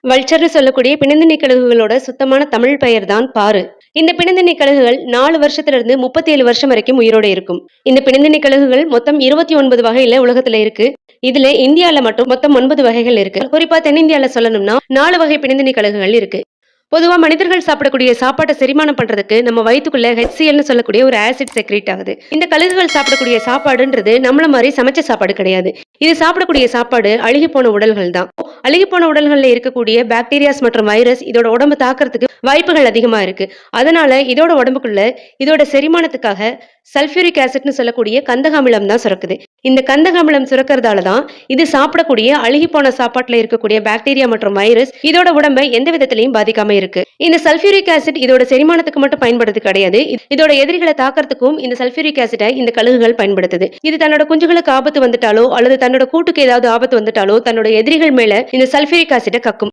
வல்ச்சர்னு சொல்லக்கூடிய பிணந்தின்னி கழுகுகளோட சுத்தமான தமிழ் பெயர் தான் பாரு. இந்த பிணந்தின்னி கழுகுகள் 4 வருஷத்துல இருந்து 37 வருஷம் வரைக்கும் உயிரோட இருக்கும். இந்த பிணந்தின்னி கழுகுகள் மொத்தம் 29 வகையில உலகத்துல இருக்கு. இதுல இந்தியால மட்டும் மொத்தம் 9 வகைகள் இருக்கு. குறிப்பா தென்னிந்தியால சொல்லணும்னா 4 வகை பிணந்தின்னி கழுகுகள் இருக்கு. பொதுவா மனிதர்கள் சாப்பிடக்கூடிய சாப்பாட்டை செரிமானம் பண்றதுக்கு நம்ம வயித்துக்குள்ள HClன்னு சொல்லக்கூடிய ஒரு ஆசிட் செக்ரீட் ஆகுது. இந்த கழுகுகள் சாப்பிடக்கூடிய சாப்பாடுன்றது நம்மள மாதிரி சமைச்ச சாப்பாடு கிடையாது. இது சாப்பிடக்கூடிய சாப்பாடு அழுகிப்போன உடல்கள் தான். அழுகிப்போன உடல்கள்ல இருக்கக்கூடிய பாக்டீரியாஸ் மற்றும் வைரஸ் இதோட உடம்பு தாக்குறதுக்கு வாய்ப்புகள் அதிகமா இருக்கு. அதனால இதோட உடம்புக்குள்ள இதோட செரிமானத்துக்காக சல்பியூரிக் ஆசிட்னு சொல்லக்கூடிய கந்தக அமிலம் தான் சுரக்குது. இந்த கந்தக அமிலம் சுரக்கிறதால தான் இது சாப்பிடக்கூடிய அழுகிப்போன சாப்பாட்டுல இருக்கக்கூடிய பாக்டீரியா மற்றும் வைரஸ் இதோட உடம்பை எந்த விதத்திலையும் பாதிக்காம இருக்கு. இந்த சல்பியூரிக் ஆசிட் இதோட செரிமானத்துக்கு மட்டும் பயன்படுறது கிடையாது. இதோட எதிரிகளை தாக்கறதுக்கும் இந்த சல்பியூரிக் ஆசிட்டை இந்த கழுகுகள் பயன்படுத்துது. இது தன்னோட குஞ்சுகளுக்கு ஆபத்து வந்துட்டாலோ அல்லது தன்னோட கூட்டுக்கு ஏதாவது ஆபத்து வந்துட்டாலோ தன்னோட எதிரிகள் மேல இந்த சல்பியூரிக் ஆசிட்டை கக்கும்.